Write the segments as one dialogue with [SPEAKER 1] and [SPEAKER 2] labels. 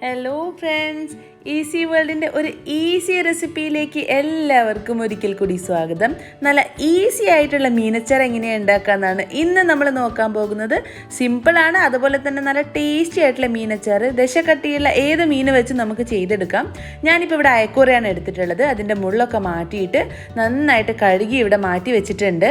[SPEAKER 1] Hello friends, easy വേൾഡിൻ്റെ ഒരു easy റെസിപ്പിയിലേക്ക് എല്ലാവർക്കും ഒരിക്കൽ കൂടി സ്വാഗതം. നല്ല ഈസി ആയിട്ടുള്ള മീനച്ചാർ എങ്ങനെയാണ് ഉണ്ടാക്കാമെന്നാണ് ഇന്ന് നമ്മൾ നോക്കാൻ പോകുന്നത്. സിമ്പിളാണ്, അതുപോലെ തന്നെ നല്ല ടേസ്റ്റി ആയിട്ടുള്ള മീനച്ചാർ ദശക്കട്ടിയുള്ള ഏത് മീൻ വെച്ച് നമുക്ക് ചെയ്തെടുക്കാം. ഞാനിപ്പോൾ ഇവിടെ അയക്കൂറയാണ് എടുത്തിട്ടുള്ളത്. അതിൻ്റെ മുള്ളൊക്കെ മാറ്റിയിട്ട് നന്നായിട്ട് കഴുകി ഇവിടെ മാറ്റി വെച്ചിട്ടുണ്ട്.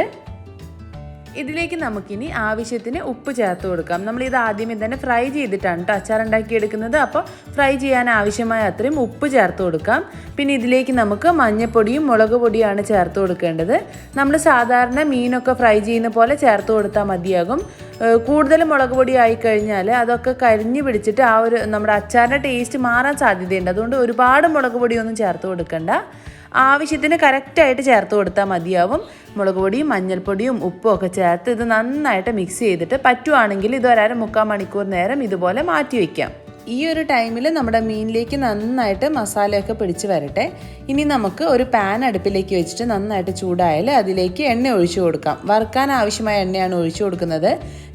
[SPEAKER 1] ഇതിലേക്ക് നമുക്കിനി ആവശ്യത്തിന് ഉപ്പ് ചേർത്ത് കൊടുക്കാം. നമ്മളിത് ആദ്യമേ തന്നെ ഫ്രൈ ചെയ്തിട്ടാണ് കേട്ടോ അച്ചാർ ഉണ്ടാക്കിയെടുക്കുന്നത്. അപ്പോൾ ഫ്രൈ ചെയ്യാൻ ആവശ്യമായ അത്രയും ഉപ്പ് ചേർത്ത് കൊടുക്കാം. പിന്നെ ഇതിലേക്ക് നമുക്ക് മഞ്ഞൾപ്പൊടിയും മുളക് പൊടിയാണ് ചേർത്ത് കൊടുക്കേണ്ടത്. നമ്മൾ സാധാരണ മീനൊക്കെ ഫ്രൈ ചെയ്യുന്ന പോലെ ചേർത്ത് കൊടുത്താൽ മതിയാകും. കൂടുതൽ മുളക് പൊടി ആയിക്കഴിഞ്ഞാൽ അതൊക്കെ കരിഞ്ഞ് പിടിച്ചിട്ട് നമ്മുടെ അച്ചാറിൻ്റെ ടേസ്റ്റ് മാറാൻ സാധ്യതയുണ്ട്. അതുകൊണ്ട് ഒരുപാട് മുളക് പൊടിയൊന്നും ചേർത്ത് കൊടുക്കണ്ട. ആവശ്യത്തിന് കറക്റ്റായിട്ട് ചേർത്ത് കൊടുത്താൽ മതിയാവും. മുളക് പൊടിയും മഞ്ഞൾപ്പൊടിയും ഉപ്പും ഒക്കെ ചേർത്ത് ഇത് നന്നായിട്ട് മിക്സ് ചെയ്തിട്ട് പറ്റുവാണെങ്കിൽ ഇത് 1.5-3 മണിക്കൂർ നേരം ഇതുപോലെ മാറ്റി വയ്ക്കാം. ഈ ഒരു ടൈമിൽ നമ്മുടെ മീനിലേക്ക് നന്നായിട്ട് മസാലയൊക്കെ പിടിച്ച് വരട്ടെ. ഇനി നമുക്ക് ഒരു പാൻ അടുപ്പിലേക്ക് വെച്ചിട്ട് നന്നായിട്ട് ചൂടായാൽ അതിലേക്ക് എണ്ണ ഒഴിച്ചു കൊടുക്കാം. വറുക്കാൻ ആവശ്യമായ എണ്ണയാണ് ഒഴിച്ചു കൊടുക്കുന്നത്.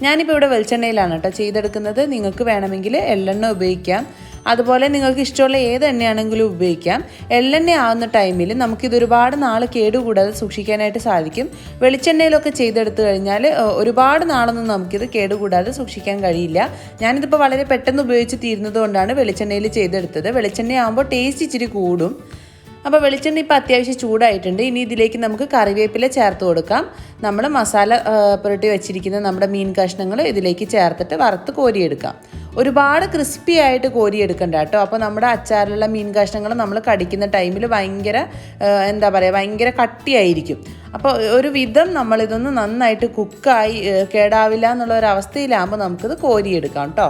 [SPEAKER 1] ഞാനിപ്പോൾ ഇവിടെ വെളിച്ചെണ്ണയിലാണ് കേട്ടോ ചെയ്തെടുക്കുന്നത്. നിങ്ങൾക്ക് വേണമെങ്കിൽ എള്ളെണ്ണ ഉപയോഗിക്കാം. അതുപോലെ നിങ്ങൾക്ക് ഇഷ്ടമുള്ള ഏത് എണ്ണയാണെങ്കിലും ഉപയോഗിക്കാം. എള്ളെണ്ണ ആവുന്ന ടൈമിൽ നമുക്കിത് ഒരുപാട് നാൾ കേടുകൂടാതെ സൂക്ഷിക്കാനായിട്ട് സാധിക്കും. വെളിച്ചെണ്ണയിലൊക്കെ ചെയ്തെടുത്തു കഴിഞ്ഞാൽ ഒരുപാട് നാളൊന്നും നമുക്കിത് കേടുകൂടാതെ സൂക്ഷിക്കാൻ കഴിയില്ല. ഞാനിതിപ്പോൾ വളരെ പെട്ടെന്ന് ഉപയോഗിച്ച് തീരുന്നത് കൊണ്ടാണ് വെളിച്ചെണ്ണയിൽ ചെയ്തെടുത്തത്. വെളിച്ചെണ്ണ ആകുമ്പോൾ ടേസ്റ്റ് ഇച്ചിരി കൂടും. അപ്പോൾ വെളിച്ചെണ്ണ ഇപ്പോൾ അത്യാവശ്യം ചൂടായിട്ടുണ്ട്. ഇനി ഇതിലേക്ക് നമുക്ക് കറിവേപ്പില ചേർത്ത് കൊടുക്കാം. നമ്മൾ മസാല പുരട്ടി വെച്ചിരിക്കുന്ന നമ്മുടെ മീൻ കഷ്ണങ്ങൾ ഇതിലേക്ക് ചേർത്തിട്ട് വറുത്ത് കോരിയെടുക്കാം. ഒരുപാട് ക്രിസ്പി ആയിട്ട് കോരിയെടുക്കണ്ട കേട്ടോ. അപ്പോൾ നമ്മുടെ അച്ചാറിലുള്ള മീൻ കഷ്ണങ്ങൾ നമ്മൾ കടിക്കുന്ന ടൈമിൽ ഭയങ്കര കട്ടിയായിരിക്കും. അപ്പോൾ ഒരു വിധം നമ്മളിതൊന്ന് നന്നായിട്ട് കുക്കായി കേടാവില്ല എന്നുള്ളൊരവസ്ഥയിലാകുമ്പോൾ നമുക്കിത് കോരിയെടുക്കാം കേട്ടോ.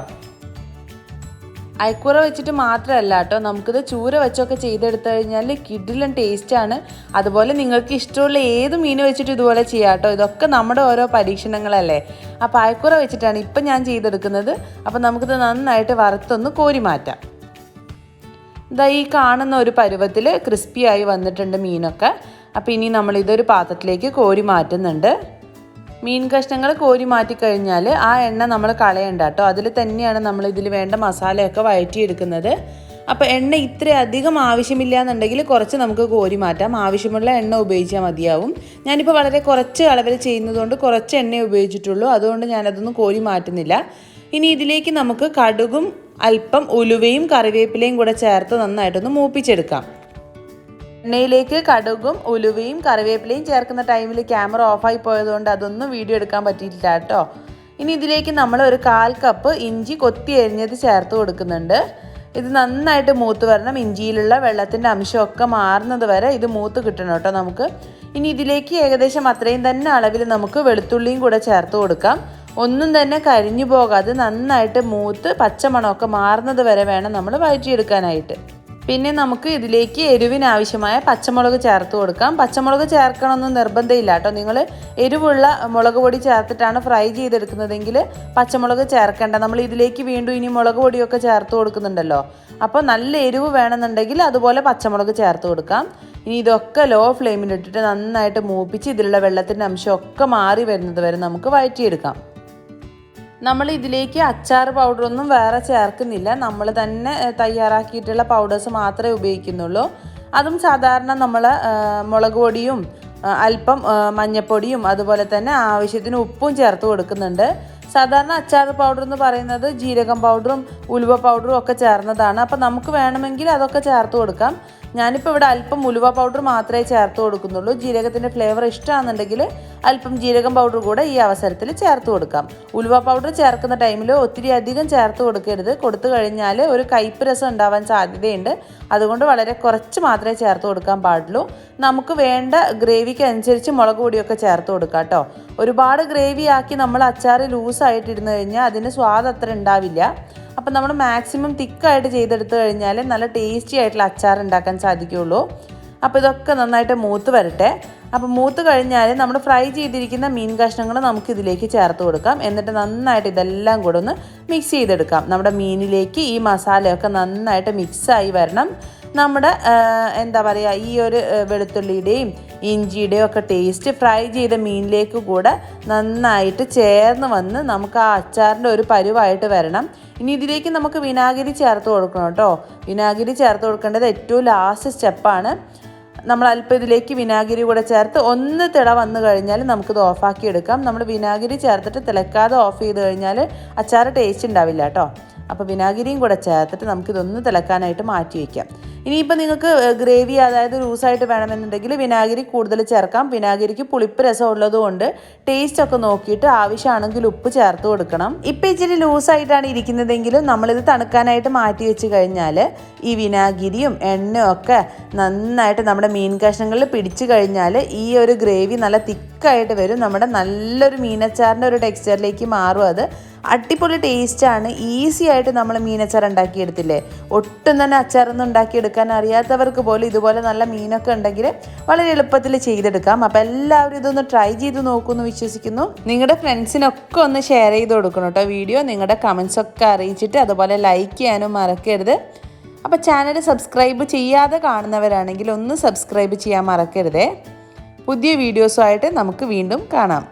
[SPEAKER 1] അയക്കൂറ വെച്ചിട്ട് മാത്രമല്ല കേട്ടോ, നമുക്കിത് ചൂര വെച്ചൊക്കെ ചെയ്തെടുത്തു കഴിഞ്ഞാൽ കിടിലൻ ടേസ്റ്റാണ്. അതുപോലെ നിങ്ങൾക്ക് ഇഷ്ടമുള്ള ഏത് മീൻ വെച്ചിട്ട് ഇതുപോലെ ചെയ്യാം കേട്ടോ. ഇതൊക്കെ നമ്മുടെ ഓരോ പരീക്ഷണങ്ങളല്ലേ. അപ്പോൾ അയക്കൂറ വെച്ചിട്ടാണ് ഇപ്പം ഞാൻ ചെയ്തെടുക്കുന്നത്. അപ്പോൾ നമുക്കിത് നന്നായിട്ട് വറുത്തൊന്ന് കോരി മാറ്റാം. ഇതാ ഈ കാണുന്ന ഒരു പരുവത്തിൽ ക്രിസ്പിയായി വന്നിട്ടുണ്ട് മീനൊക്കെ. അപ്പോൾ ഇനി നമ്മളിതൊരു പാത്രത്തിലേക്ക് കോരി മാറ്റുന്നുണ്ട്. മീൻ കഷ്ണങ്ങൾ കോരി മാറ്റിക്കഴിഞ്ഞാൽ ആ എണ്ണ നമ്മൾ കളയണ്ട കേട്ടോ. അതിൽ തന്നെയാണ് നമ്മൾ ഇതിൽ വേണ്ട മസാലയൊക്കെ വഴറ്റിയെടുക്കുന്നത്. അപ്പോൾ എണ്ണ ഇത്രയധികം ആവശ്യമില്ല എന്നുണ്ടെങ്കിൽ കുറച്ച് നമുക്ക് കോരി മാറ്റാം. ആവശ്യമുള്ള എണ്ണ ഉപയോഗിച്ചാൽ മതിയാവും. ഞാനിപ്പോൾ വളരെ കുറച്ച് അളവിൽ ചെയ്യുന്നതുകൊണ്ട് കുറച്ച് എണ്ണ ഉപയോഗിച്ചിട്ടുള്ളൂ. അതുകൊണ്ട് ഞാനതൊന്നും കോരി മാറ്റുന്നില്ല. ഇനി ഇതിലേക്ക് നമുക്ക് കടുകും അല്പം ഉലുവയും കറിവേപ്പിലയും കൂടെ ചേർത്ത് നന്നായിട്ടൊന്ന് മൂപ്പിച്ചെടുക്കാം. എണ്ണയിലേക്ക് കടുകും ഉലുവയും കറിവേപ്പിലയും ചേർക്കുന്ന ടൈമിൽ ക്യാമറ ഓഫായി പോയതുകൊണ്ട് അതൊന്നും വീഡിയോ എടുക്കാൻ പറ്റിയിട്ടില്ല കേട്ടോ. ഇനി ഇതിലേക്ക് നമ്മൾ ഒരു 1/4 കപ്പ് ഇഞ്ചി കൊത്തി അരിഞ്ഞത് ചേർത്ത് കൊടുക്കുന്നുണ്ട്. ഇത് നന്നായിട്ട് മൂത്ത് വരണം. ഇഞ്ചിയിലുള്ള വെള്ളത്തിൻ്റെ അംശമൊക്കെ മാറുന്നത് വരെ ഇത് മൂത്ത് കിട്ടണം കേട്ടോ നമുക്ക്. ഇനി ഇതിലേക്ക് ഏകദേശം അത്രയും തന്നെ അളവിൽ നമുക്ക് വെളുത്തുള്ളിയും കൂടെ ചേർത്ത് കൊടുക്കാം. ഒന്നും തന്നെ കരിഞ്ഞു പോകാതെ നന്നായിട്ട് മൂത്ത് പച്ചമണമൊക്കെ മാറുന്നത് വരെ വേണം നമ്മൾ വഴറ്റിയെടുക്കാനായിട്ട്. പിന്നെ നമുക്ക് ഇതിലേക്ക് എരിവിനാവശ്യമായ പച്ചമുളക് ചേർത്ത് കൊടുക്കാം. പച്ചമുളക് ചേർക്കണമെന്ന് നിർബന്ധമില്ല കേട്ടോ. നിങ്ങൾ എരിവുള്ള മുളക് പൊടി ചേർത്തിട്ടാണ് ഫ്രൈ ചെയ്തെടുക്കുന്നതെങ്കിൽ പച്ചമുളക് ചേർക്കേണ്ട. നമ്മൾ ഇതിലേക്ക് വീണ്ടും ഇനി മുളക് പൊടിയൊക്കെ ചേർത്ത് കൊടുക്കുന്നുണ്ടല്ലോ. അപ്പോൾ നല്ല എരിവ് വേണമെന്നുണ്ടെങ്കിൽ അതുപോലെ പച്ചമുളക് ചേർത്ത് കൊടുക്കാം. ഇനി ഇതൊക്കെ ലോ ഫ്ലെയിമിലിട്ടിട്ട് നന്നായിട്ട് മൂപ്പിച്ച് ഇതിലുള്ള വെള്ളത്തിൻ്റെ അംശമൊക്കെ മാറി വരുന്നത് വരെ നമുക്ക് വഴറ്റിയെടുക്കാം. നമ്മൾ ഇതിലേക്ക് അച്ചാർ പൗഡറൊന്നും വേറെ ചേർക്കുന്നില്ല. നമ്മൾ തന്നെ തയ്യാറാക്കിയിട്ടുള്ള പൗഡേഴ്സ് മാത്രമേ ഉപയോഗിക്കുന്നുള്ളൂ. അതും സാധാരണ നമ്മൾ മുളക് പൊടിയും അല്പം മഞ്ഞൾപ്പൊടിയും അതുപോലെ തന്നെ ആവശ്യത്തിന് ഉപ്പും ചേർത്ത് കൊടുക്കുന്നുണ്ട്. സാധാരണ അച്ചാർ പൗഡർ എന്ന് പറയുന്നത് ജീരകം പൗഡറും ഉലുവ പൗഡറും ഒക്കെ ചേർന്നതാണ്. അപ്പോൾ നമുക്ക് വേണമെങ്കിൽ അതൊക്കെ ചേർത്ത് കൊടുക്കാം. ഞാനിപ്പോൾ ഇവിടെ അല്പം ഉലുവ പൗഡർ മാത്രമേ ചേർത്ത് കൊടുക്കുന്നുള്ളൂ. ജീരകത്തിൻ്റെ ഫ്ലേവർ ഇഷ്ടമാണെന്നുണ്ടെങ്കിൽ അല്പം ജീരകം പൗഡർ കൂടെ ഈ അവസരത്തിൽ ചേർത്ത് കൊടുക്കാം. ഉലുവ പൗഡർ ചേർക്കുന്ന ടൈമിൽ ഒത്തിരി അധികം ചേർത്ത് കൊടുക്കരുത്. കൊടുത്തു കഴിഞ്ഞാൽ ഒരു കയ്പ്പ് രസം ഉണ്ടാവാൻ സാധ്യതയുണ്ട്. അതുകൊണ്ട് വളരെ കുറച്ച് മാത്രമേ ചേർത്ത് കൊടുക്കാൻ പാടുള്ളൂ. നമുക്ക് വേണ്ട ഗ്രേവിക്ക് അനുസരിച്ച് മുളക് പൊടിയൊക്കെ ചേർത്ത് കൊടുക്കാം കേട്ടോ. ഒരുപാട് ഗ്രേവി ആക്കി നമ്മൾ അച്ചാർ ലൂസായിട്ടിരുന്ന് കഴിഞ്ഞാൽ അതിന് സ്വാദ് അത്ര ഉണ്ടാവില്ല. അപ്പം നമ്മൾ മാക്സിമം തിക്കായിട്ട് ചെയ്തെടുത്തു കഴിഞ്ഞാൽ നല്ല ടേസ്റ്റി ആയിട്ടുള്ള അച്ചാർ ഉണ്ടാക്കാൻ സാധിക്കുകയുള്ളൂ. അപ്പോൾ ഇതൊക്കെ നന്നായിട്ട് മൂത്ത് വരട്ടെ. അപ്പോൾ മൂത്ത് കഴിഞ്ഞാൽ നമ്മൾ ഫ്രൈ ചെയ്തിരിക്കുന്ന മീൻ കഷ്ണങ്ങൾ നമുക്ക് ഇതിലേക്ക് ചേർത്ത് കൊടുക്കാം. എന്നിട്ട് നന്നായിട്ട് ഇതെല്ലാം കൂടെ ഒന്ന് മിക്സ് ചെയ്തെടുക്കാം. നമ്മുടെ മീനിലേക്ക് ഈ മസാലയൊക്കെ നന്നായിട്ട് മിക്സായി വരണം. നമ്മുടെ ഈ ഒരു വെളുത്തുള്ളിയുടെയും ഇഞ്ചിയുടെയും ഒക്കെ ടേസ്റ്റ് ഫ്രൈ ചെയ്ത മീനിലേക്ക് കൂടെ നന്നായിട്ട് ചേർന്ന് വന്ന് നമുക്ക് ആ അച്ചാറിൻ്റെ ഒരു പരുവായിട്ട് വരണം. ഇനി ഇതിലേക്ക് നമുക്ക് വിനാഗിരി ചേർത്ത് കൊടുക്കണം കേട്ടോ. വിനാഗിരി ചേർത്ത് കൊടുക്കേണ്ടത് ഏറ്റവും ലാസ്റ്റ് സ്റ്റെപ്പാണ്. നമ്മൾ അല്പം ഇതിലേക്ക് വിനാഗിരി കൂടെ ചേർത്ത് ഒന്ന് തിള വന്നു കഴിഞ്ഞാൽ നമുക്കിത് ഓഫാക്കി എടുക്കാം. നമ്മൾ വിനാഗിരി ചേർത്തിട്ട് തിളക്കാതെ ഓഫ് ചെയ്ത് കഴിഞ്ഞാൽ അച്ചാർ ടേസ്റ്റ് ഉണ്ടാവില്ല കേട്ടോ. അപ്പോൾ വിനാഗിരിയും കൂടെ ചേർത്തിട്ട് നമുക്കിതൊന്ന് തിളക്കാനായിട്ട് മാറ്റി വയ്ക്കാം. ഇനിയിപ്പോൾ നിങ്ങൾക്ക് ഗ്രേവി അതായത് ലൂസായിട്ട് വേണമെന്നുണ്ടെങ്കിൽ വിനാഗിരി കൂടുതൽ ചേർക്കാം. വിനാഗിരിക്ക് പുളിപ്പ് രസം ഉള്ളതുകൊണ്ട് ടേസ്റ്റൊക്കെ നോക്കിയിട്ട് ആവശ്യമാണെങ്കിൽ ഉപ്പ് ചേർത്ത് കൊടുക്കണം. ഇപ്പം ഇച്ചിരി ലൂസായിട്ടാണ് ഇരിക്കുന്നതെങ്കിലും നമ്മളിത് തണുക്കാനായിട്ട് മാറ്റി വെച്ച് കഴിഞ്ഞാൽ ഈ വിനാഗിരിയും എണ്ണയും ഒക്കെ നന്നായിട്ട് നമ്മുടെ മീൻ കഷ്ണങ്ങളിൽ പിടിച്ചു കഴിഞ്ഞാൽ ഈ ഒരു ഗ്രേവി നല്ല തിക്കായിട്ട് വരും. നമ്മുടെ നല്ലൊരു മീനച്ചാറിൻ്റെ ഒരു ടെക്സ്ചറിലേക്ക് മാറും. അത് അടിപൊളി ടേസ്റ്റാണ്. ഈസി ആയിട്ട് നമ്മൾ മീനച്ചാർ ഉണ്ടാക്കിയെടുത്തില്ലേ. ഒട്ടും തന്നെ അച്ചാറൊന്നും ഉണ്ടാക്കിയെടുക്കാൻ അറിയാത്തവർക്ക് പോലും ഇതുപോലെ നല്ല മീനൊക്കെ ഉണ്ടെങ്കിൽ വളരെ എളുപ്പത്തിൽ ചെയ്തെടുക്കാം. അപ്പോൾ എല്ലാവരും ഇതൊന്ന് ട്രൈ ചെയ്ത് നോക്കുമെന്ന് വിശ്വസിക്കുന്നു. നിങ്ങളുടെ ഫ്രണ്ട്സിനൊക്കെ ഒന്ന് ഷെയർ ചെയ്ത് കൊടുക്കണം കേട്ടോ വീഡിയോ. നിങ്ങളുടെ കമൻസൊക്കെ അറിയിച്ചിട്ട് അതുപോലെ ലൈക്ക് ചെയ്യാനും മറക്കരുത്. അപ്പോൾ ചാനൽ സബ്സ്ക്രൈബ് ചെയ്യാതെ കാണുന്നവരാണെങ്കിൽ ഒന്ന് സബ്സ്ക്രൈബ് ചെയ്യാൻ മറക്കരുതേ. പുതിയ വീഡിയോസുമായിട്ട് നമുക്ക് വീണ്ടും കാണാം.